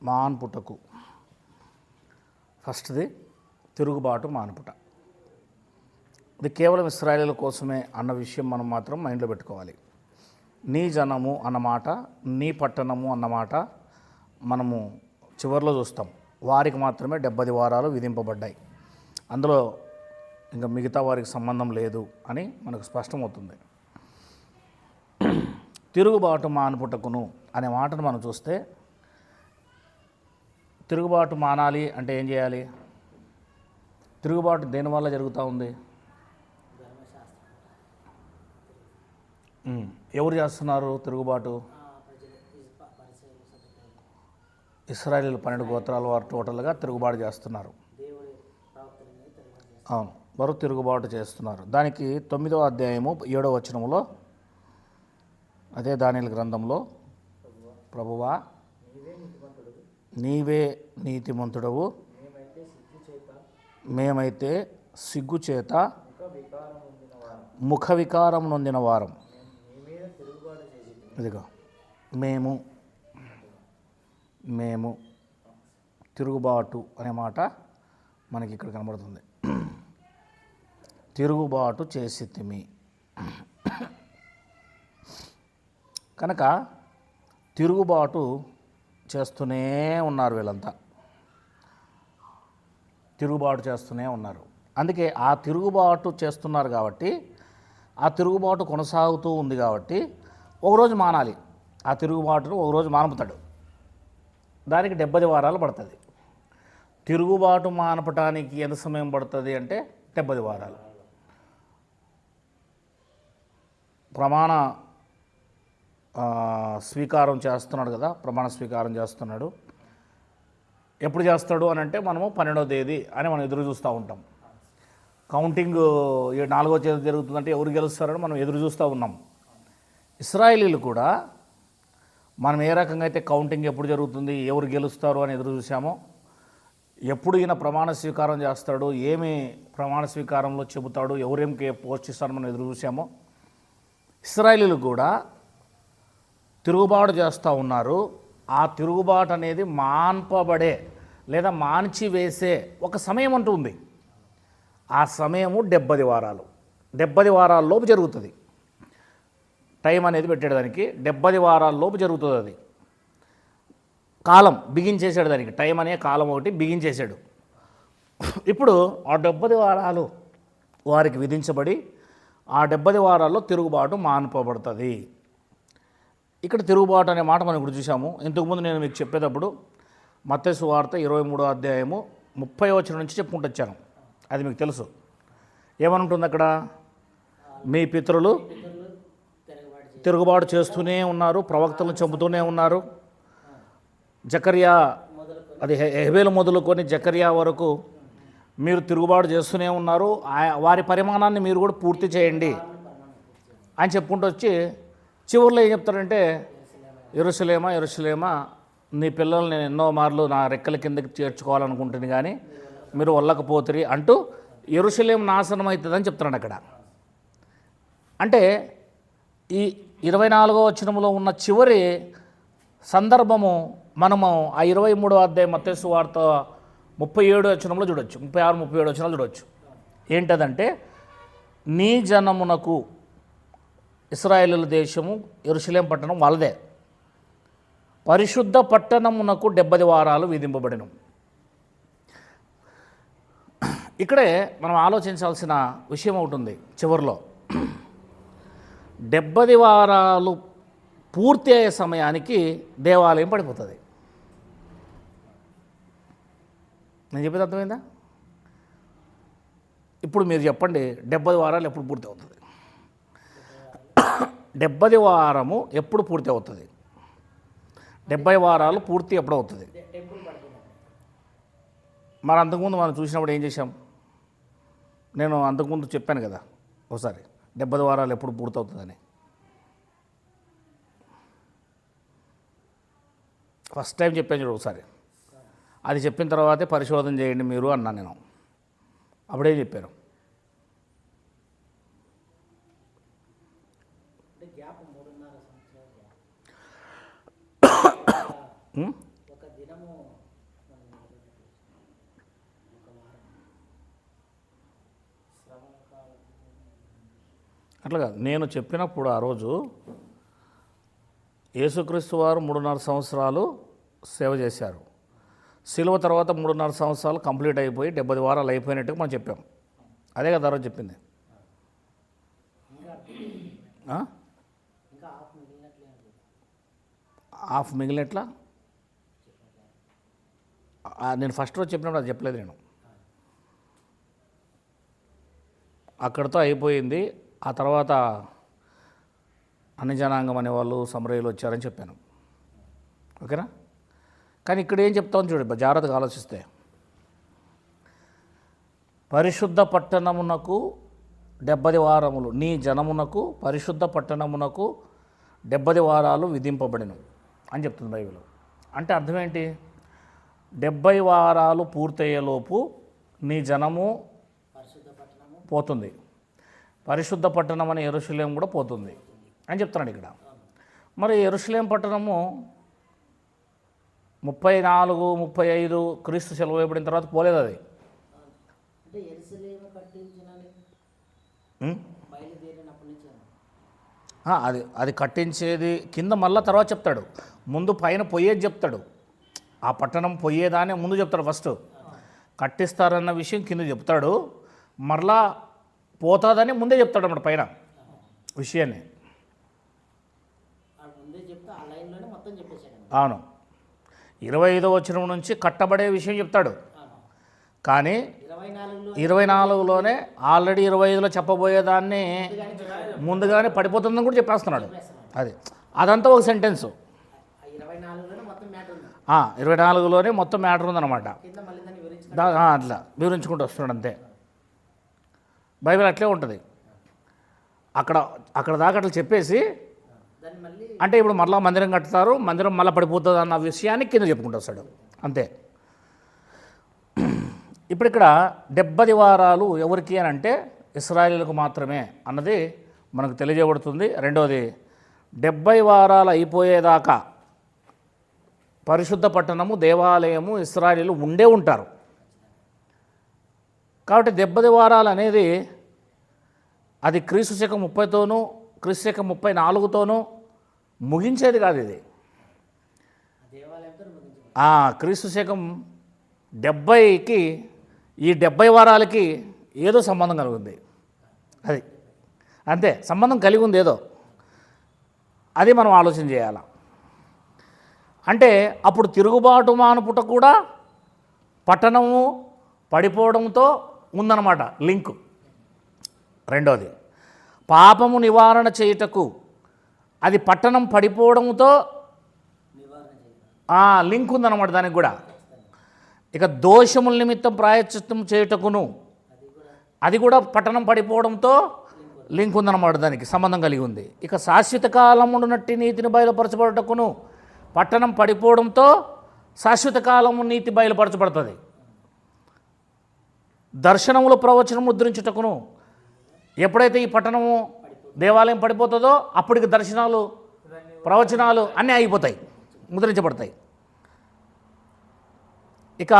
మాన్పుటకు. ఫస్ట్ది తిరుగుబాటు మాన్పుట. ఇది కేవలం ఇశ్రాయేలీల కోసమే అన్న విషయం మనం మాత్రం మైండ్లో పెట్టుకోవాలి. నీ జనము అన్నమాట, నీ పట్టణము అన్నమాట మనము చివరిలో చూస్తాం. వారికి మాత్రమే 70 వారాలు విధింపబడ్డాయి, అందులో ఇంకా మిగతా వారికి సంబంధం లేదు అని మనకు స్పష్టమవుతుంది. తిరుగుబాటు మాన్పుటకును అనే మాటను మనం చూస్తే, తిరుగుబాటు మానాలి అంటే ఏం చేయాలి? తిరుగుబాటు దేనివల్ల జరుగుతూ ఉంది? ఎవరు చేస్తున్నారు తిరుగుబాటు? ఇశ్రాయేలీయులు 12 గోత్రాల వారు టోటల్గా తిరుగుబాటు చేస్తున్నారు. అవును, వారు తిరుగుబాటు చేస్తున్నారు. దానికి 9వ అధ్యాయము 7వ వచనములో, అదే దానియేలు గ్రంథంలో, ప్రభువా నీవే నీతిమంతుడవు, మేమైతే సిగ్గుచేత ముఖ వికారం నొందిన వారం. ఇదిగో మేము తిరుగుబాటు అనే మాట మనకి ఇక్కడ కనబడుతుంది. తిరుగుబాటు చేసితిమి కనుక తిరుగుబాటు చేస్తూనే ఉన్నారు. వీళ్ళంతా తిరుగుబాటు చేస్తూనే ఉన్నారు. అందుకే ఆ తిరుగుబాటు చేస్తున్నారు కాబట్టి, ఆ తిరుగుబాటు కొనసాగుతూ ఉంది కాబట్టి ఒకరోజు మానాలి. ఆ తిరుగుబాటును ఒకరోజు మానుపుతాడు. దానికి 70 వారాలు పడుతుంది. తిరుగుబాటు మానపటానికి ఎంత సమయం పడుతుంది అంటే 70 వారాలు. ప్రమాణ స్వీకారం చేస్తున్నాడు కదా, ప్రమాణ స్వీకారం చేస్తున్నాడు. ఎప్పుడు చేస్తాడు అని అంటే మనము 12వ తేదీ అని మనం ఎదురు చూస్తూ ఉంటాం. కౌంటింగ్ 4వ తేదీ జరుగుతుందంటే ఎవరు గెలుస్తారని మనం ఎదురు చూస్తూ ఉన్నాం. ఇశ్రాయేలీలు కూడా మనం ఏ రకంగా అయితే కౌంటింగ్ ఎప్పుడు జరుగుతుంది, ఎవరు గెలుస్తారు అని ఎదురు చూసామో, ఎప్పుడు ఈయన ప్రమాణ స్వీకారం చేస్తాడు, ఏమి ప్రమాణ స్వీకారంలో చెబుతాడు, ఎవరేం పోస్ట్ ఇస్తారని మనం ఎదురు చూసామో, ఇశ్రాయేలీలు కూడా తిరుగుబాటు చేస్తూ ఉన్నారు. ఆ తిరుగుబాటు అనేది మాన్పబడే లేదా మాన్చి వేసే ఒక సమయం అంటూ ఉంది. ఆ సమయము 70 వారాలు. 70 వారాల్లోపు జరుగుతుంది. టైం అనేది పెట్టాడు దానికి. 70 వారాల్లోపు జరుగుతుంది. అది కాలం బిగించేశాడు దానికి. టైం అనే కాలం ఒకటి బిగించేశాడు. ఇప్పుడు ఆ 70 వారాలు వారికి విధించబడి ఆ 70 వారాల్లో తిరుగుబాటు మాన్పబడుతుంది. ఇక్కడ తిరుగుబాటు అనే మాట మనం ఇప్పుడు చూసాము. ఇంతకుముందు నేను మీకు చెప్పేటప్పుడు మత్తయి సువార్త 23వ అధ్యాయము 30వ వచనం నుంచి చెప్పుకుంటూ వచ్చాను. అది మీకు తెలుసు. ఏమని ఉంటుంది అక్కడ? మీ పితరులు తిరుగుబాటు చేస్తూనే ఉన్నారు, ప్రవక్తలను చంపుతూనే ఉన్నారు. జకర్యా, అది హెబేలు మొదలుకొని జకర్యా వరకు మీరు తిరుగుబాటు చేస్తూనే ఉన్నారు, వారి పరిమాణాన్ని మీరు కూడా పూర్తి చేయండి అని చెప్పుకుంటూ వచ్చి చివరిలో ఏం చెప్తారంటే, యెరూషలేమా యెరూషలేమా, నీ పిల్లల్ని నేను ఎన్నో మార్లు నా రెక్కల కిందకి చేర్చుకోవాలనుకుంటుంది కానీ మీరు వల్లకపోతురి అంటూ యెరూషలేము నాశనం అవుతుందని చెప్తున్నాడు అక్కడ. అంటే ఈ 24వ వచనంలో ఉన్న చివరి సందర్భము మనము ఆ 23వ అధ్యాయం మత్తయి సువార్త 37వ వచనంలో చూడొచ్చు, 36, 37 వచనాలు చూడొచ్చు. ఏంటదంటే, నీ జనమునకు, ఇశ్రాయేలు దేశము యెరూషలేం పట్టణం వాళ్ళదే, పరిశుద్ధ పట్టణమునకు 70 వారాలు విధింపబడిన. ఇక్కడే మనం ఆలోచించాల్సిన విషయం అవుతుంది. చివరిలో 70 వారాలు పూర్తి అయ్యే సమయానికి దేవాలయం పడిపోతుంది. నేను చెప్పేది అర్థమైందా? ఇప్పుడు మీరు చెప్పండి, 70 వారాలు ఎప్పుడు పూర్తి అవుతుంది? 70 వారము ఎప్పుడు పూర్తి అవుతుంది? 70 వారాలు పూర్తి ఎప్పుడు అవుతుంది? మరి అంతకుముందు మనం చూసినప్పుడు ఏం చేశాం? నేను అంతకుముందు చెప్పాను కదా ఒకసారి, 70 వారాలు ఎప్పుడు పూర్తవుతుందని. ఫస్ట్ టైం చెప్పాను చూడు ఒకసారి. అది చెప్పిన తర్వాతే పరిశోధన చేయండి మీరు అన్నాను నేను. అప్పుడే చెప్పాను. అట్లా కాదు, నేను చెప్పినప్పుడు ఆ రోజు యేసుక్రీస్తు వారు 3.5 సంవత్సరాలు సేవ చేశారు. సిలువ తర్వాత 3.5 సంవత్సరాలు కంప్లీట్ అయిపోయి 70 వారాలు అయిపోయినట్టుగా మనం చెప్పాం. అదే కదా ఆ రోజు చెప్పింది. హాఫ్ మిగిలినట్లా నేను ఫస్ట్ రోజు చెప్పినప్పుడు అది చెప్పలేదు. నేను అక్కడితో అయిపోయింది. ఆ తర్వాత అన్ని జనాంగం అనేవాళ్ళు సమరయులు వచ్చారని చెప్పాను. ఓకేనా? కానీ ఇక్కడ ఏం చెప్తామని చూడండి, జాగ్రత్తగా ఆలోచిస్తే, పరిశుద్ధ పట్టణమునకు 70 వారములు, నీ జనమునకు పరిశుద్ధ పట్టణమునకు 70 వారాలు విధింపబడిను అని చెప్తుంది బైబిల్. అంటే అర్థం ఏంటి? 70 వారాలు పూర్తయ్యేలోపు నీ జనము పోతుంది, పరిశుద్ధ పట్టణం అనే యెరూషలేము కూడా పోతుంది అని చెప్తున్నాడు ఇక్కడ. మరి యెరూషలేము పట్టణము 34-35 క్రీస్తు సెలవు వేయబడిన తర్వాత పోలేదు. అది అది కట్టించేది కింద మళ్ళీ తర్వాత చెప్తాడు. ముందు పైన పోయేది చెప్తాడు. ఆ పట్టణం పోయేదానే ముందు చెప్తాడు. ఫస్ట్ కట్టిస్తారన్న విషయం కింద చెప్తాడు, మరలా పోతుందని ముందే చెప్తాడు అన్నమాట పైన విషయాన్ని. అవును, 25వ వచనం నుంచి కట్టబడే విషయం చెప్తాడు. కానీ 24లోనే ఆల్రెడీ 25లో చెప్పబోయేదాన్ని ముందుగానే పడిపోతుందని కూడా చెప్పేస్తున్నాడు. అదంతా ఒక సెంటెన్సు. 24లోనే మొత్తం మ్యాటర్ ఉందన్నమాట. అట్లా వివరించుకుంటూ వస్తున్నాడు అంతే. బైబిల్ అట్లే ఉంటుంది. అక్కడ దాకా అట్లా చెప్పేసి, అంటే ఇప్పుడు మళ్ళీ మందిరం కట్టుతారు, మందిరం మళ్ళీ పడిపోతుంది అన్న విషయాన్ని కింద చెప్పుకుంటూ వస్తాడు అంతే. ఇప్పుడు ఇక్కడ 70 వారాలు ఎవరికి అని అంటే ఇశ్రాయేలుకు మాత్రమే అన్నది మనకు తెలియజేయబడుతుంది. రెండవది, 70 వారాలు అయిపోయేదాకా పరిశుద్ధ పట్టణము, దేవాలయము ఇశ్రాయేలు ఉండే ఉంటారు. కాబట్టి 70 వారాలు అనేది అది క్రీస్తు శకం 30తోనూ క్రీస్తు శకం 34తోనూ ముగించేది కాదు. ఇది క్రీస్తు శకం 70కి ఈ 70 వారాలకి ఏదో సంబంధం కలుగుంది. అది అంతే, సంబంధం కలిగి ఉంది ఏదో. అది మనం ఆలోచన చేయాలి. అంటే అప్పుడు తిరుగుబాటు మానుపుట కూడా పట్టణము పడిపోవడంతో ఉందన్నమాట లింకు. రెండోది, పాపము నివారణ చేయుటకు అది పట్టణం పడిపోవడంతో లింక్ ఉందన్నమాట దానికి కూడా. ఇక దోషముల నిమిత్తం ప్రాయశ్చిత్తం చేయుటకును అది కూడా పట్టణం పడిపోవడంతో లింక్ ఉందన్నమాట, దానికి సంబంధం కలిగి ఉంది. ఇక శాశ్వత కాలమునట్టి నీతిని బయలుపరచబడటకును పట్టణం పడిపోవడంతో శాశ్వత కాలము నీతి బయలుపరచబడుతుంది. దర్శనములు ప్రవచనం ముద్రించుటకును, ఎప్పుడైతే ఈ పట్టణము దేవాలయం పడిపోతుందో అప్పటికి దర్శనాలు ప్రవచనాలు అన్నీ అయిపోతాయి, ముద్రించబడతాయి. ఇక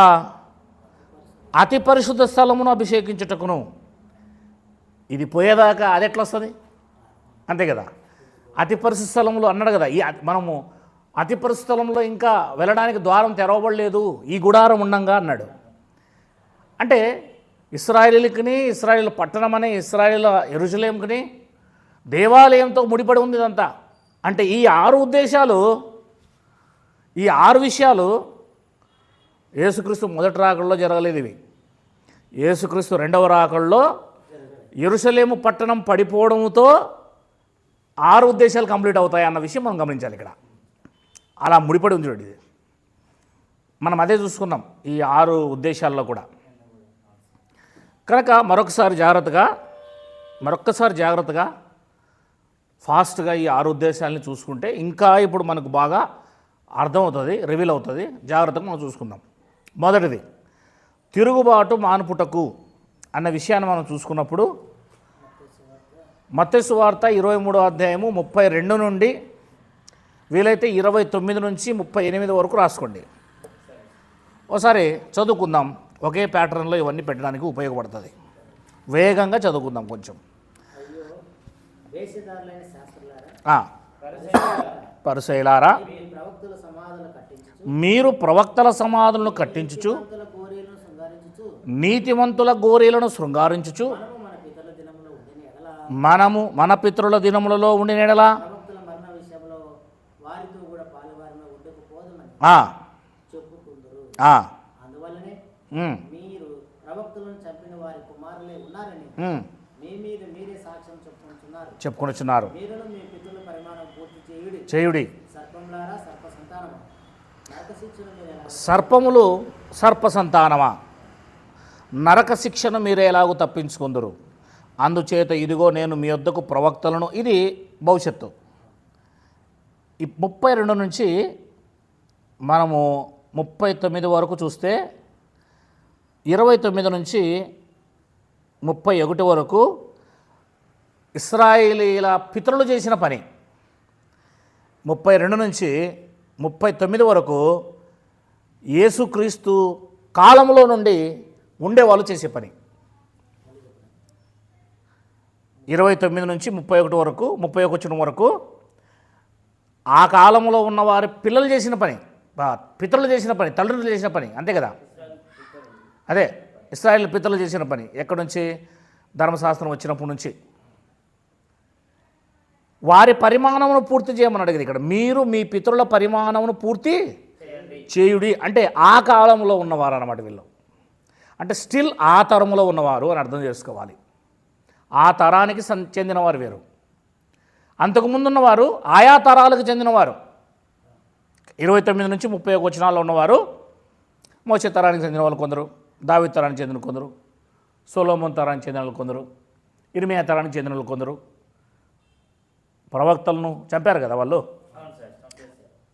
అతి పరిశుద్ధ స్థలమును అభిషేకించుటకును, ఇది పోయేదాకా అది ఎట్లా వస్తుంది? అంతే కదా, అతి పరిశుద్ధ స్థలంలో అన్నాడు కదా. మనము అతి పరిశుద్ధ స్థలంలో ఇంకా వెళ్ళడానికి ద్వారం తెరవబడలేదు, ఈ గుడారం ఉండంగా అన్నాడు. అంటే ఇశ్రాయేలుకిని, ఇశ్రాయేలు పట్టణం అనే ఇశ్రాయేలు యెరూషలేముకిని దేవాలయంతో ముడిపడి ఉంది ఇదంతా. అంటే ఈ 6 ఉద్దేశాలు, ఈ 6 విషయాలు యేసుక్రీస్తు మొదటి రాకడలో జరగలేదు. ఇవి యేసుక్రీస్తు రెండవ రాకడలో యెరూషలేము పట్టణం పడిపోవడంతో 6 ఉద్దేశాలు కంప్లీట్ అవుతాయి అన్న విషయం మనం గమనించాలి. ఇక్కడ అలా ముడిపడి ఉంది చూడండి. మనం అదే చూసుకున్నాం ఈ 6 ఉద్దేశాల్లో కూడా. కనుక మరొకసారి జాగ్రత్తగా ఫాస్ట్గా ఈ 6 ఉద్దేశాలని చూసుకుంటే ఇంకా ఇప్పుడు మనకు బాగా అర్థమవుతుంది, రివీల్ అవుతుంది. జాగ్రత్తగా మనం చూసుకుందాం. మొదటిది, తిరుగుబాటు మానుపుటకు అన్న విషయాన్ని మనం చూసుకున్నప్పుడు మత్తయి సువార్త 23వ అధ్యాయము 32 నుండి వీలైతే 29 నుంచి 38 వరకు రాసుకోండి. ఒకసారి చదువుకుందాం. ఒకే ప్యాటర్న్లో ఇవన్నీ పెట్టడానికి ఉపయోగపడుతుంది. వేగంగా చదువుకుందాం కొంచెం. పరిసయ్యులారా, మీరు ప్రవక్తల సమాధులను కట్టించుచు నీతిమంతుల గోరీలను శృంగారించుచు మనము మన పితరుల దినములలో ఉండిన ఎడల చెప్పుకొనుచున్నారు. చేయుడి. సర్పములు సర్ప సంతానమా, నరక శిక్షను మీరు ఎలాగూ తప్పించుకుందరు. అందుచేత ఇదిగో నేను మీ వద్దకు ప్రవక్తలను, ఇది భవిష్యత్తు. ఈ 32 నుంచి మనము 39 వరకు చూస్తే 29 నుంచి 31 వరకు ఇశ్రాయేలీల పితరులు చేసిన పని. 32 నుంచి 39 వరకు యేసుక్రీస్తు కాలంలో నుండి ఉండేవాళ్ళు చేసే పని. 29 నుంచి 31 వరకు 31 వరకు ఆ కాలంలో ఉన్నవారి పిల్లలు చేసిన పని, పితరులు చేసిన పని, తల్లిదండ్రులు చేసిన పని, అంతే కదా. అదే ఇశ్రాయేలు పితరులు చేసిన పని. ఎక్కడి నుంచి? ధర్మశాస్త్రం వచ్చినప్పటి నుంచి. వారి పరిమాణమును పూర్తి చేయమని అడిగింది ఇక్కడ. మీరు మీ పితరుల పరిమాణమును పూర్తి చేయుడి అంటే ఆ కాలంలో ఉన్నవారు అన్నమాట వీళ్ళు. అంటే స్టిల్ ఆ తరములో ఉన్నవారు అని అర్థం చేసుకోవాలి. ఆ తరానికి చెందినవారు వేరు, అంతకుముందున్నవారు ఆయా తరాలకు చెందినవారు. 29 నుంచి 30 వచనాల్లో ఉన్నవారు మోషే తరానికి చెందిన వాళ్ళు కొందరు, దావీదు తరానికి చెందిన కొందరు, సొలొమోను తరానికి చెందిన వాళ్ళు కొందరు, ఇర్మియా తరానికి చెందిన వాళ్ళు కొందరు. ప్రవక్తలను చంపారు కదా వాళ్ళు,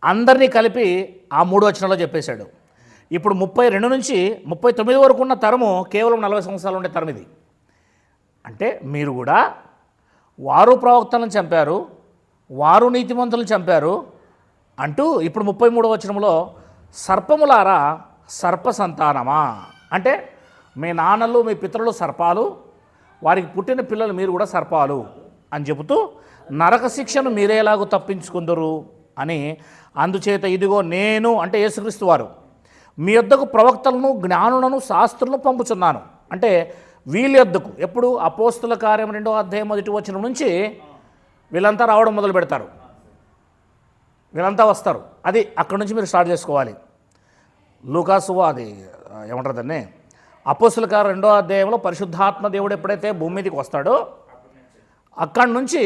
అందరినీ కలిపి ఆ 3 వచనాల్లో చెప్పేశాడు. ఇప్పుడు 32 నుంచి 39 వరకు ఉన్న తరము కేవలం 40 సంవత్సరాలు ఉండే తరం ఇది. అంటే మీరు కూడా వారు ప్రవక్తలను చంపారు, వారు నీతిమంతులను చంపారు అంటూ ఇప్పుడు 33వ వచనంలో సర్పములారా సర్ప సంతానమా, అంటే మీ నాన్నలు మీ పితరులు సర్పాలు, వారికి పుట్టిన పిల్లలు మీరు కూడా సర్పాలు అని చెబుతూ నరక శిక్షను మీరేలాగూ తప్పించుకుందరు అని. అందుచేత ఇదిగో నేను, అంటే యేసుక్రీస్తు వారు, మీ యొద్దకు ప్రవక్తలను జ్ఞానులను శాస్త్రులను పంపుచున్నాను. అంటే వీళ్ళ యొద్దకు ఎప్పుడు? అపోస్తుల కార్యం 2వ అధ్యాయం 1వ వచనం నుంచి వీళ్ళంతా రావడం మొదలు పెడతారు, వీళ్ళంతా వస్తారు. అది అక్కడి నుంచి మీరు స్టార్ట్ చేసుకోవాలి. లూకాసు అది ఏమంటారు దాన్ని, అపోస్తుల కార్యం 2వ అధ్యాయంలో పరిశుద్ధాత్మ దేవుడు ఎప్పుడైతే భూమి మీదకి వస్తాడో అక్కడి నుంచి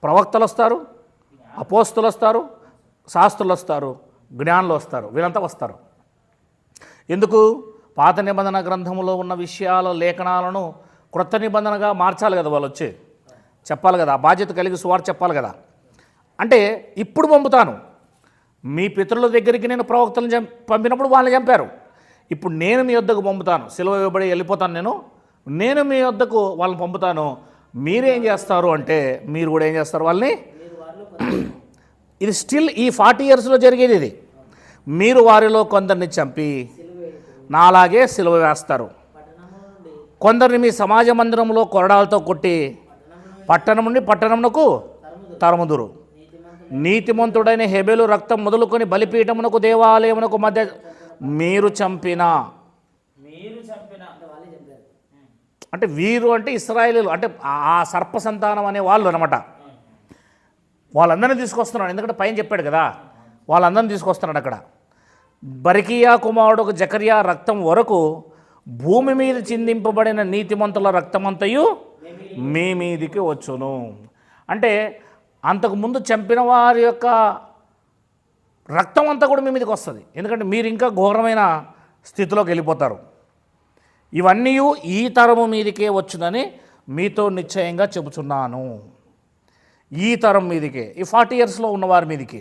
ప్రవక్తలు వస్తారు, అపోస్తులు వస్తారు, శాస్త్రులు వస్తారు, జ్ఞానులు వస్తారు, వీళ్ళంతా వస్తారు. ఎందుకు? పాత నిబంధన గ్రంథంలో ఉన్న విషయాల లేఖనాలను క్రొత్త నిబంధనగా మార్చాలి కదా, వాళ్ళు వచ్చి చెప్పాలి కదా, ఆ బాధ్యత కలిగి సువార్త చెప్పాలి కదా. అంటే ఇప్పుడు పంపుతాను, మీ పితరుల దగ్గరికి నేను ప్రవక్తలను పంపినప్పుడు వాళ్ళని చంపారు, ఇప్పుడు నేను మీ వద్దకు పంపుతాను, సిలువ ఇవ్వబడి వెళ్ళిపోతాను, నేను మీ వద్దకు వాళ్ళని పంపుతాను. మీరేం చేస్తారు అంటే మీరు కూడా ఏం చేస్తారు వాళ్ళని. ఇది స్టిల్ ఈ 40 ఇయర్స్లో జరిగేది ఇది. మీరు వారిలో కొందరిని చంపి నాలాగే సిలువ వేస్తారు, కొందరిని మీ సమాజ మందిరంలో కొరడాలతో కొట్టి పట్టణం నుండి పట్టణమునకు తరుముదురు. నీతిమంతుడైన హెబెలు రక్తం మొదలుకొని బలిపీఠమునకు దేవాలయమునకు మధ్య మీరు చంపిన, అంటే వీరు అంటే ఇశ్రాయేలీలు, అంటే ఆ సర్ప సంతానం అనే వాళ్ళు అనమాట. వాళ్ళందరినీ తీసుకొస్తున్నాడు, ఎందుకంటే పైన చెప్పాడు కదా, వాళ్ళందరినీ తీసుకొస్తున్నాడు అక్కడ. బరకియా కుమారుడు జకర్యా రక్తం వరకు భూమి మీద చిందింపబడిన నీతిమంతుల రక్తమంతయు మీ మీదికి వచ్చును. అంటే అంతకుముందు చంపిన వారి యొక్క రక్తం అంతా కూడా మీ మీదకి వస్తుంది, ఎందుకంటే మీరు ఇంకా ఘోరమైన స్థితిలోకి వెళ్ళిపోతారు. ఇవన్నీ ఈ తరము మీదికే వచ్చునని మీతో నిశ్చయంగా చెబుతున్నాను. ఈ తరం మీదికే, ఈ 40 ఇయర్స్లో ఉన్నవారి మీదికి.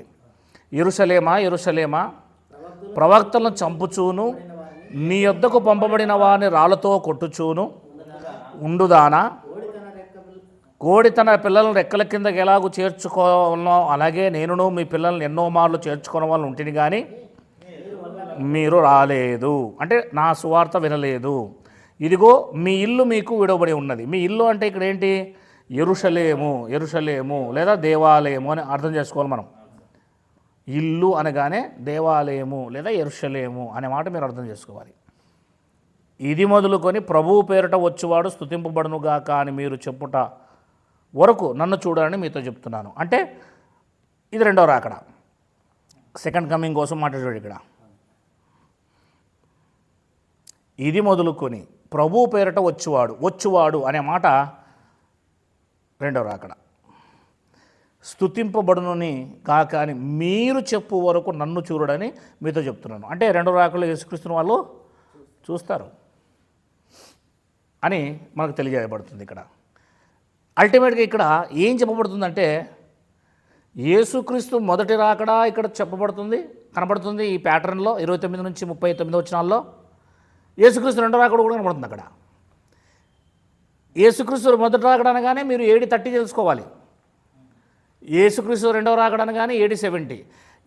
యెరూషలేమా యెరూషలేమా, ప్రవక్తలను చంపుచూను నీ యొద్దకు పంపబడిన వారిని రాళ్లతో కొట్టుచూను ఉండుదానా, కోడి తన పిల్లలను రెక్కల కిందకి ఎలాగూ చేర్చుకోవాలో అలాగే నేనును మీ పిల్లల్ని ఎన్నో మార్లు చేర్చుకునే వాళ్ళు ఉంటుంది, కానీ మీరు రాలేదు, అంటే నా సువార్త వినలేదు. ఇదిగో మీ ఇల్లు మీకు విడవబడి ఉన్నది. మీ ఇల్లు అంటే ఇక్కడ ఏంటి? యెరూషలేము, యెరూషలేము లేదా దేవాలయము అని అర్థం చేసుకోవాలి మనం. ఇల్లు అనగానే దేవాలయము లేదా యెరూషలేము అనే మాట మీరు అర్థం చేసుకోవాలి. ఇది మొదలుకొని ప్రభువు పేరిట వచ్చువాడు స్తుతింపబడునుగాక అని మీరు చెప్పుట వరకు నన్ను చూడాలని మీతో చెప్తున్నాను. అంటే ఇది రెండవ రాకడ, సెకండ్ కమింగ్ కోసం మాట్లాడాడు ఇక్కడ. ఇది మొదలుకొని ప్రభువు పేరిట వచ్చువాడు అనే మాట రెండవ రాకడ. స్తుతింపబడునని కాక అని మీరు చెప్పు వరకు నన్ను చూడడని మీతో చెప్తున్నాను. అంటే రెండవ రాకడలో యేసుక్రీస్తుని వాళ్ళు చూస్తారు అని మనకు తెలియజేయబడుతుంది ఇక్కడ. అల్టిమేట్గా ఇక్కడ ఏం చెప్పబడుతుందంటే యేసుక్రీస్తు మొదటి రాకడ ఇక్కడ చెప్పబడుతుంది, కనబడుతుంది ఈ ప్యాటర్న్లో 29 నుంచి 39 వచనాల్లో. యేసుక్రీస్తు రెండో రాకడ కూడా కనబడుతుంది అక్కడ. యేసుక్రీస్తు మొదటి రాకడ అనగానే మీరు 7:30 తెలుసుకోవాలి, యేసుక్రీస్తు రెండవ రాకడ అనగానే 7:70.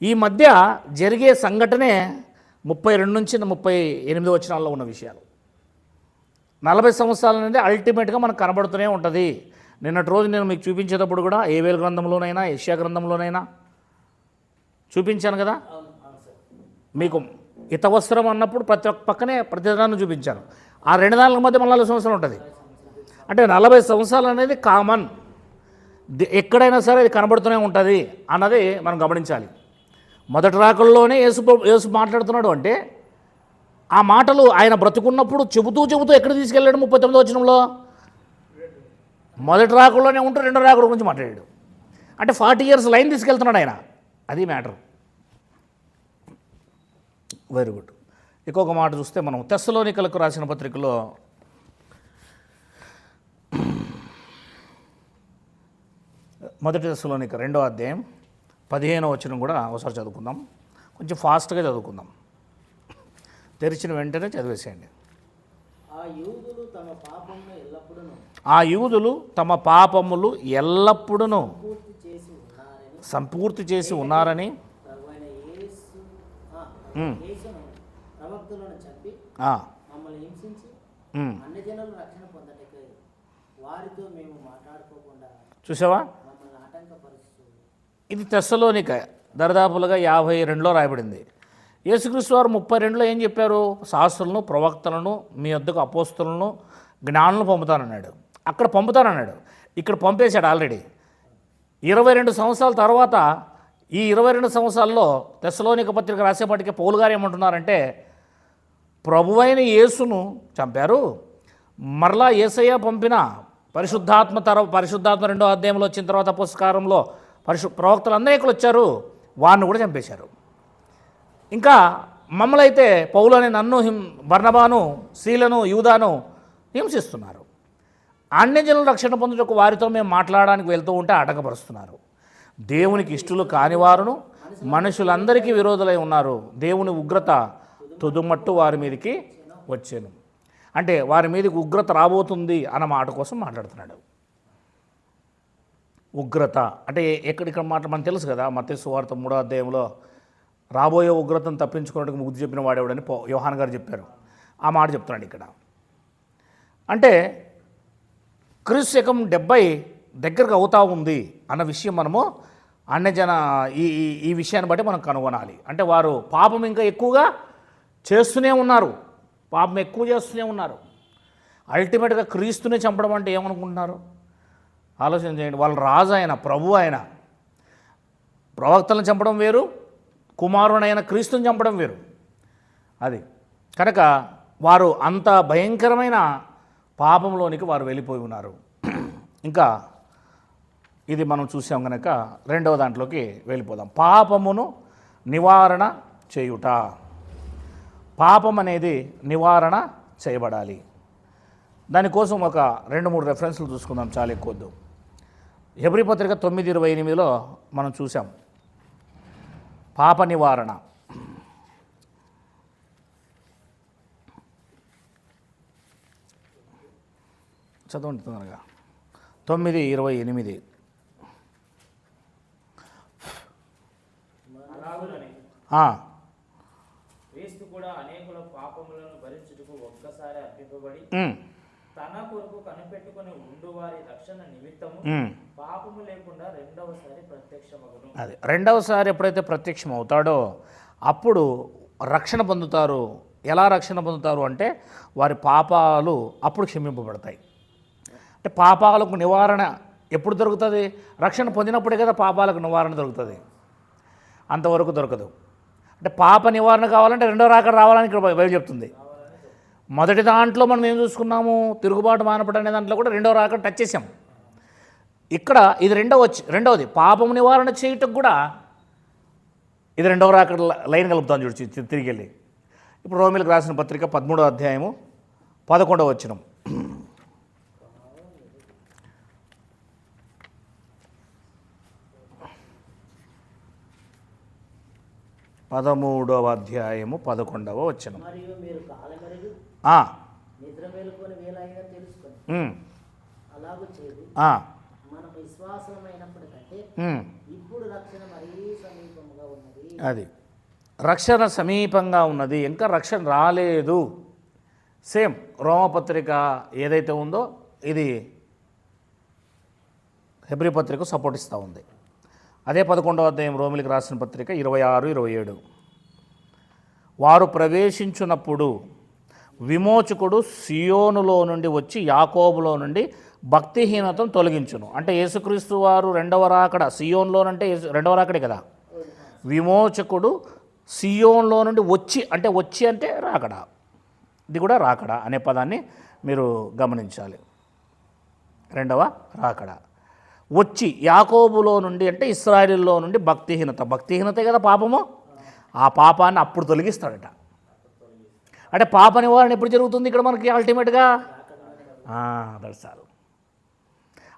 ఈ మధ్య జరిగే సంఘటనే 32 నుంచి 38 వచనాల్లో ఉన్న విషయాలు. 40 సంవత్సరాల నుండి అల్టిమేట్గా మనకు కనబడుతూనే ఉంటుంది. నిన్నటి రోజు నేను మీకు చూపించేటప్పుడు కూడా ఏవేల్ గ్రంథంలోనైనా యెషయా గ్రంథంలోనైనా చూపించాను కదా. మీకు హితవస్త్రం అన్నప్పుడు ప్రతి ఒక్క పక్కనే ప్రతిదాన్ని చూపించాను. ఆ 2 దానికి మధ్య 40 సంవత్సరాలు ఉంటుంది. అంటే 40 సంవత్సరాలు అనేది కామన్, ఎక్కడైనా సరే అది కనబడుతూనే ఉంటుంది అన్నది మనం గమనించాలి. మొదటి రాకల్లోనే యేసు మాట్లాడుతున్నాడు అంటే ఆ మాటలు ఆయన బ్రతుకున్నప్పుడు చెబుతూ ఎక్కడ తీసుకెళ్ళాడు? 39 వచనంలో మొదటి రాకల్లోనే ఉంటూ రెండో రాకడ గురించి మాట్లాడాడు. అంటే 40 ఇయర్స్ లైన్ తీసుకెళ్తున్నాడు ఆయన. అది మ్యాటర్. Very good. ఇంకొక మాట చూస్తే మనం తెస్సలోనికలకు రాసిన పత్రికలో మొదటి తెస్సలోనిక 2వ అధ్యాయం 15వ వచనం కూడా ఒకసారి చదువుకుందాం. కొంచెం ఫాస్ట్గా చదువుకుందాం, తెరిచిన వెంటనే చదివేసేయండి. ఆ యూదులు తమ పాపములు ఎల్లప్పుడూ సంపూర్తి చేసి ఉన్నారని చూసావా? ఇది తెస్సలోనిక దరిదాపులుగా 52లో రాయబడింది. యేసుక్రీస్తు వారు 32లో ఏం చెప్పారు? శాస్త్రులను, ప్రవక్తలను, మీ వద్దకు అపోస్తలను, జ్ఞానులను పంపుతానన్నాడు. అక్కడ పంపుతానన్నాడు, ఇక్కడ పంపేశాడు ఆల్రెడీ. 22 సంవత్సరాల తర్వాత ఈ 22 సంవత్సరాల్లో తెస్సలోనిక పత్రిక రాసేపటికి పౌలు గారు ఏమంటున్నారంటే ప్రభువైన యేసును చంపారు, మరలా యేసయ్య పంపిన పరిశుద్ధాత్మ 2వ అధ్యాయంలో వచ్చిన తర్వాత పుస్తకారంలో ప్రవక్తలు అందరూ వచ్చారు, వారిని కూడా చంపేశారు. ఇంకా మమ్మల్ని అయితే పౌలు అని నన్ను బర్నబాను, సీలను, యూదాను హింసిస్తున్నారు. అన్యజనుల రక్షణ పొందుటకు వారితో మేము మాట్లాడడానికి వెళ్తూ ఉంటే ఆటంకపరుస్తున్నారు. దేవునికి ఇష్టలు కాని వారును మనుషులందరికీ విరోధులై ఉన్నారు. దేవుని ఉగ్రత తుదుమట్టు వారి మీదకి వచ్చాను. అంటే వారి మీదకి ఉగ్రత రాబోతుంది అన్న మాట కోసం మాట్లాడుతున్నాడు. ఉగ్రత అంటే ఎక్కడిక్కడ మాట మనకు తెలుసు కదా. మత్తయి సువార్త 3వ అధ్యాయంలో రాబోయే ఉగ్రతను తప్పించుకోవడానికి ముగ్గురు చెప్పిన వాడేవాడని యోహాన్ గారు చెప్పారు. ఆ మాట చెప్తున్నాడు ఇక్కడ. అంటే క్రీస్తు శకం 70 దగ్గరకు అవుతా ఉంది అన్న విషయం మనము అన్యజన ఈ విషయాన్ని బట్టి మనం కనుగొనాలి. అంటే వారు పాపం ఇంకా ఎక్కువగా చేస్తూనే ఉన్నారు, పాపం ఎక్కువ చేస్తూనే ఉన్నారు. అల్టిమేట్గా క్రీస్తుని చంపడం అంటే ఏమనుకుంటున్నారు? ఆలోచన చేయండి. వాళ్ళ రాజు ఆయన, ప్రభు ఆయన. ప్రవక్తలను చంపడం వేరు, కుమారునైన క్రీస్తుని చంపడం వేరు. అది కనుక వారు అంత భయంకరమైన పాపంలోనికి వారు వెళ్ళిపోయి ఉన్నారు. ఇంకా ఇది మనం చూసాం కనుక 2వ దాంట్లోకి వెళ్ళిపోదాం. పాపమును నివారణ చేయుట. పాపం అనేది నివారణ చేయబడాలి. దానికోసం ఒక 2-3 రెఫరెన్స్లు చూసుకుందాం, చాలా ఎక్కువద్దు. హెబ్రీ పత్రిక 9:28లో మనం చూసాం పాప నివారణ. చదవండి తొందరగా. 9:28. క్రీస్తు కూడా అనేకుల పాపములను భరించుటకు ఒక్కసారి అర్పింపబడి తన కొరకు కనిపెట్టుకుని ఉండు వారి రక్షణ నిమిత్తము పాపము లేకుండా రెండవసారి ప్రత్యక్షమగును. అది రెండవసారి ఎప్పుడైతే ప్రత్యక్షం అవుతాడో అప్పుడు రక్షణ పొందుతారు. ఎలా రక్షణ పొందుతారు అంటే వారి పాపాలు అప్పుడు క్షమింపబడతాయి. అంటే పాపాలకు నివారణ ఎప్పుడు దొరుకుతుంది? రక్షణ పొందినప్పుడే కదా పాపాలకు నివారణ దొరుకుతుంది, అంతవరకు దొరకదు. అంటే పాప నివారణ కావాలంటే రెండో రాకడ రావాలని ఇక్కడ బైబిల్ చెప్తుంది. మొదటి దాంట్లో మనం ఏం చూసుకున్నాము? తిరుగుబాటు మానపడ అనే దాంట్లో కూడా రెండో రాకడ టచ్ చేసాం. ఇక్కడ ఇది రెండవది పాపం నివారణ చేయటం కూడా ఇది రెండవ రాకడ లైన్ కలుపుతాను చూడు తిరిగి వెళ్ళి. ఇప్పుడు రోమిలకు రాసిన పత్రిక 13వ అధ్యాయము 11వ వచనం. 13వ అధ్యాయము 11వ వచనం. మరియు మీరు కాలమెరుగు నిద్ర మేలుకొని వేలైనా తెలుసుకొని అలాగూ చేది మన విశ్వాసమైనప్పటికంటే ఇప్పుడు రక్షణ మరీ సమీపంగా ఉన్నది. అది రక్షణ సమీపంగా ఉన్నది, ఇంకా రక్షణ రాలేదు. సేమ్ రోమపత్రిక ఏదైతే ఉందో ఇది హెబ్రీ పత్రిక సపోర్ట్ ఇస్తూ ఉంది. అదే 11వ అధ్యాయం రోమిలికి రాసిన పత్రిక 26, 27. వారు ప్రవేశించున్నప్పుడు విమోచకుడు సియోనులో నుండి వచ్చి యాకోబులో నుండి భక్తిహీనతను తొలగించును. అంటే యేసుక్రీస్తు వారు రెండవ రాకడ సియోన్లోనంటే రెండవ రాకడే కదా. విమోచకుడు సియోన్లో నుండి వచ్చి అంటే రాకడ. ఇది కూడా రాకడ అనే పదాన్ని మీరు గమనించాలి. రెండవ రాకడ వచ్చి యాకోబులో నుండి అంటే ఇశ్రాయేలులో నుండి భక్తిహీనతే కదా పాపము. ఆ పాపాన్ని అప్పుడు తొలగిస్తాడట. అంటే పాప నివారణ ఎప్పుడు జరుగుతుంది ఇక్కడ మనకి అల్టిమేట్గా? దర్శాలు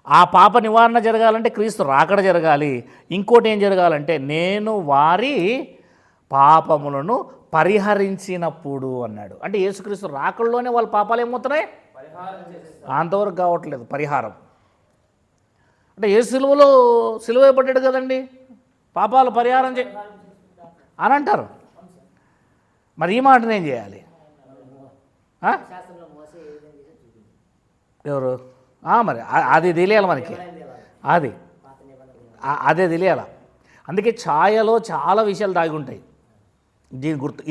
ఆ పాప నివారణ జరగాలంటే క్రీస్తు రాకడ జరగాలి. ఇంకోటి ఏం జరగాలంటే నేను వారి పాపములను పరిహరించినప్పుడు అన్నాడు. అంటే యేసుక్రీస్తు రాకడలోనే వాళ్ళ పాపాలు ఏమవుతున్నాయి? అంతవరకు కావట్లేదు పరిహారం. అంటే ఏ సిలువ పడ్డాడు కదండి, పాపాలు పరిహారం అని అంటారు. మరి ఈ మాటను ఏం చేయాలి? ఎవరు? మరి అది తెలియాలి మనకి, అదే తెలియాల. అందుకే ఛాయలో చాలా విషయాలు దాగి ఉంటాయి.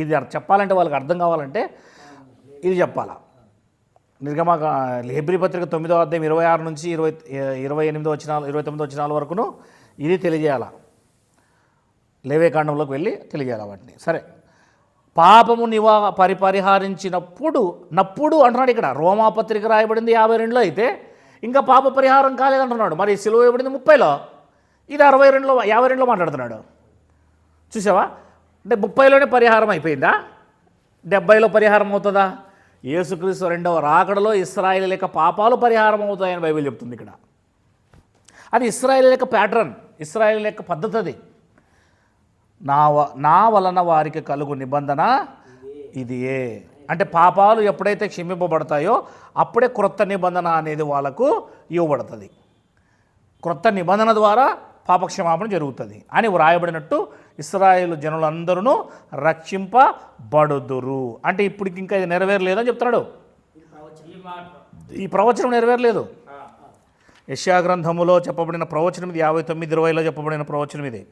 ఇది చెప్పాలంటే వాళ్ళకి అర్థం కావాలంటే ఇది చెప్పాలా. నిర్గమ హెబ్రీ పత్రిక 9వ అధ్యాయం 26 నుంచి 28 వచనాలు 29 వచనాల వరకును ఇది తెలియజేయాల. లేవే కాండంలోకి వెళ్ళి తెలియజేయాలి వాటిని. సరే, పాపము పరిహరించినప్పుడు అంటున్నాడు ఇక్కడ. రోమాపత్రిక రాయబడింది 52లో అయితే ఇంకా పాప పరిహారం కాలేదంటున్నాడు. మరి సిలువ వేయబడింది 30లో, ఇది 62లో 52లో మాట్లాడుతున్నాడు. చూసావా? అంటే 30లోనే పరిహారం అయిపోయిందా? 70లో పరిహారం అవుతుందా? యేసుక్రీస్తు రెండవ రాకడలో ఇశ్రాయేలు యొక్క పాపాలు పరిహారం అవుతాయని బైబిల్ చెప్తుంది ఇక్కడ. అది ఇశ్రాయేలు యొక్క ప్యాటర్న్, ఇశ్రాయేలు యొక్క పద్ధతి. అది నా వలన వారికి కలుగు నిబంధన ఇదియే. అంటే పాపాలు ఎప్పుడైతే క్షమింపబడతాయో అప్పుడే క్రొత్త నిబంధన అనేది వాళ్ళకు ఇవ్వబడుతుంది. క్రొత్త నిబంధన ద్వారా పాపక్షమాపణ జరుగుతుంది అని వ్రాయబడినట్టు ఇశ్రాయేలు జనులందరూ రక్షింపబడుదురు. అంటే ఇప్పటికి ఇంకా ఇది నెరవేరలేదని చెప్తున్నాడు. ఈ ప్రవచనం నెరవేరలేదు. యెషయా గ్రంథములో చెప్పబడిన ప్రవచనం ఇది 59:20లో చెప్పబడిన ప్రవచనం ఇది.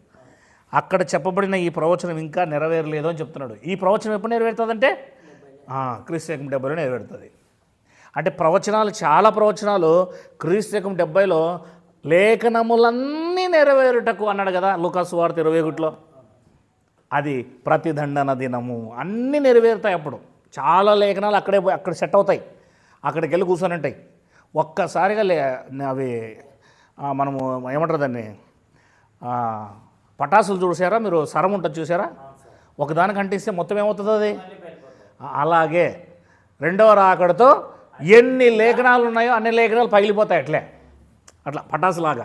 అక్కడ చెప్పబడిన ఈ ప్రవచనం ఇంకా నెరవేరలేదు అని చెప్తున్నాడు. ఈ ప్రవచనం ఎప్పుడు నెరవేరుతుందంటే క్రీస్తు శకం 70లో నెరవేరుతుంది. అంటే ప్రవచనాలు, చాలా ప్రవచనాలు క్రీస్తు శకం 70లో లేఖనములన్నీ నెరవేరుటకు అన్నాడు కదా లూకా సువార్త 21లో. అది ప్రతిదండన దినము అన్నీ నెరవేరుతాయి. అప్పుడు చాలా లేఖనాలు అక్కడ సెట్ అవుతాయి, అక్కడికి వెళ్ళి కూర్చొని ఉంటాయి. ఒక్కసారిగా అవి మనము ఏమంటారు దాన్ని, పటాసులు చూసారా మీరు? సరం ఉంటుంది చూసారా? ఒకదానికి అంటిస్తే మొత్తం ఏమవుతుంది అది? అలాగే రెండవ రాకడతో ఎన్ని లేఖనాలు ఉన్నాయో అన్ని లేఖనాలు పగిలిపోతాయి. అట్లా పటాసులాగా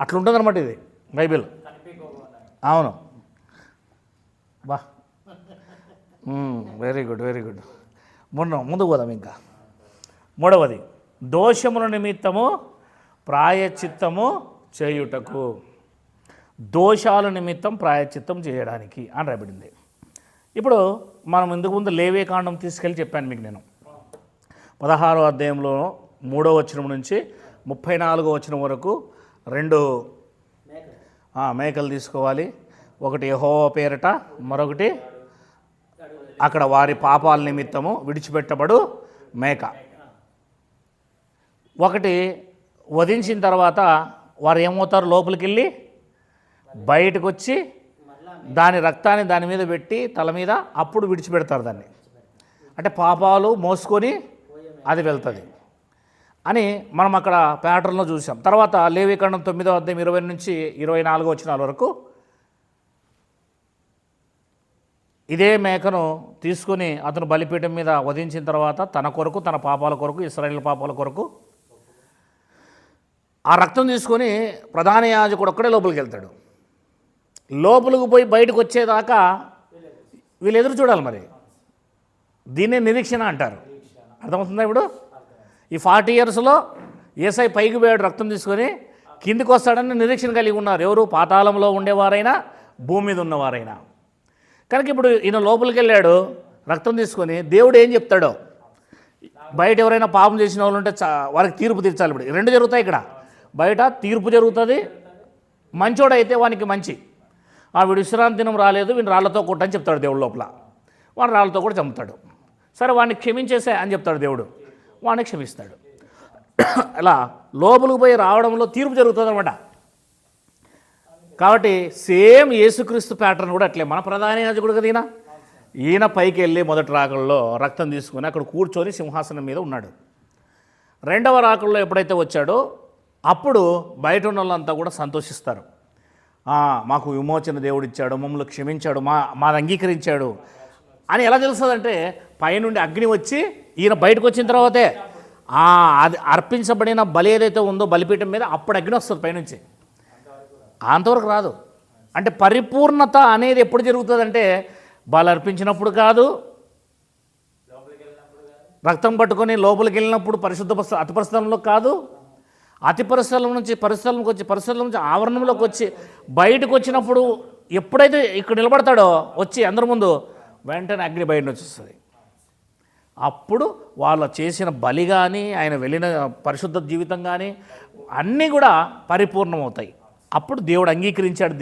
అట్లా ఉంటుందన్నమాట ఇది బైబిల్. అవును, బా, వెరీ గుడ్, వెరీ గుడ్. ముందుకు పోదాం. ఇంకా మూడవది, దోషముల నిమిత్తము ప్రాయశ్చిత్తము చేయుటకు. దోషాల నిమిత్తం ప్రాయశ్చిత్తం చేయడానికి అని రాబడింది. ఇప్పుడు మనం ఇంతకు ముందు లేవే కాండం తీసుకెళ్ళి చెప్పాను మీకు నేను 16వ అధ్యాయంలో 3వ వచనం నుంచి 34వ వచనం వరకు 2 మేకలు తీసుకోవాలి. ఒకటి యెహోవా పేరట, మరొకటి అక్కడ వారి పాపాల నిమిత్తము విడిచిపెట్టబడు మేక. ఒకటి వధించిన తర్వాత వారు ఏమవుతారు, లోపలికి వెళ్ళి బయటకు వచ్చి దాని రక్తాన్ని దాని మీద పెట్టి తల మీద అప్పుడు విడిచిపెడతారు దాన్ని. అంటే పాపాలు మోసుకొని అది వెళ్తుంది అని మనం అక్కడ ప్యాటర్న్లో చూసాం. తర్వాత లేవికాండం 9వ అధ్యాయం 20 నుంచి 24 వచనాల వరకు ఇదే మేకను తీసుకుని అతను బలిపీఠం మీద వధించిన తర్వాత తన కొరకు, తన పాపాల కొరకు, ఇశ్రాయేలు పాపాల కొరకు ఆ రక్తం తీసుకొని ప్రధాన యాజకుడు ఒక్కడే లోపలికి వెళ్తాడు. లోపలికి పోయి బయటకు వచ్చేదాకా వీళ్ళు ఎదురు చూడాలి. మరి దీన్నే నిరీక్షణ అంటారు. అర్థమవుతుందా? ఇప్పుడు ఈ 40 ఇయర్స్లో యేసయ్య పైకి పోయాడు రక్తం తీసుకొని, కిందికి వస్తాడని నిరీక్షణ కలిగి ఉన్నారు. ఎవరు? పాతాళంలో ఉండేవారైనా భూమి మీద ఉన్నవారైనా. కనుక ఇప్పుడు ఈయన లోపలికి వెళ్ళాడు రక్తం తీసుకొని. దేవుడు ఏం చెప్తాడో, బయట ఎవరైనా పాపం చేసిన వాళ్ళు ఉంటే వారికి తీర్పు తీర్చాలి. ఇప్పుడు 2 జరుగుతాయి ఇక్కడ. బయట తీర్పు జరుగుతుంది. మంచోడైతే వానికి మంచి, వీడు విశ్రాంతి దినం రాలేదు, వీడిని రాళ్లతో కొట్టని చెప్తాడు దేవుడు లోపల. వాడిని రాళ్లతో కూడా చంపుతాడు. సరే వాడిని క్షమించేసే అని చెప్తాడు దేవుడు, వాడిని క్షమిస్తాడు. అలా లోపలికి పోయి రావడంలో తీర్పు జరుగుతుంది అనమాట. కాబట్టి సేమ్ యేసుక్రీస్తు ప్యాటర్న్ కూడా అట్లే. మన ప్రధాన యాజకుడు కదా ఈయన పైకి వెళ్ళి మొదటి రాకల్లో రక్తం తీసుకుని అక్కడ కూర్చొని సింహాసనం మీద ఉన్నాడు. 2వ రాకల్లో ఎప్పుడైతే వచ్చాడో అప్పుడు బయట ఉన్న వాళ్ళంతా కూడా సంతోషిస్తారు. మాకు విమోచన దేవుడు ఇచ్చాడు, మమ్మల్ని క్షమించాడు, మాది అంగీకరించాడు అని. ఎలా తెలుస్తుందంటే పైనుండి అగ్ని వచ్చి ఈయన బయటకు వచ్చిన తర్వాతే అది అర్పించబడిన బలి ఏదైతే ఉందో బలిపీఠం మీద అప్పుడు అగ్ని వస్తుంది పైనుంచి. అంతవరకు రాదు. అంటే పరిపూర్ణత అనేది ఎప్పుడు జరుగుతుందంటే బలి అర్పించినప్పుడు కాదు, రక్తం పట్టుకొని లోపలికి వెళ్ళినప్పుడు అతి పరిశుద్ధంలో కాదు, అతి పరిశుద్ధం నుంచి పరిశుద్ధంలోకి వచ్చి, పరిశుద్ధం నుంచి ఆవరణంలోకి వచ్చి బయటకు వచ్చినప్పుడు ఎప్పుడైతే ఇక్కడ నిలబడతాడో వచ్చి అందరి ముందు వెంటనే అగ్ని బయట నుంచి వస్తుంది. అప్పుడు వాళ్ళు చేసిన బలి కానీ ఆయన వెళ్ళిన పరిశుద్ధ జీవితం కానీ అన్నీ కూడా పరిపూర్ణమవుతాయి. అప్పుడు దేవుడు అంగీకరించాడు.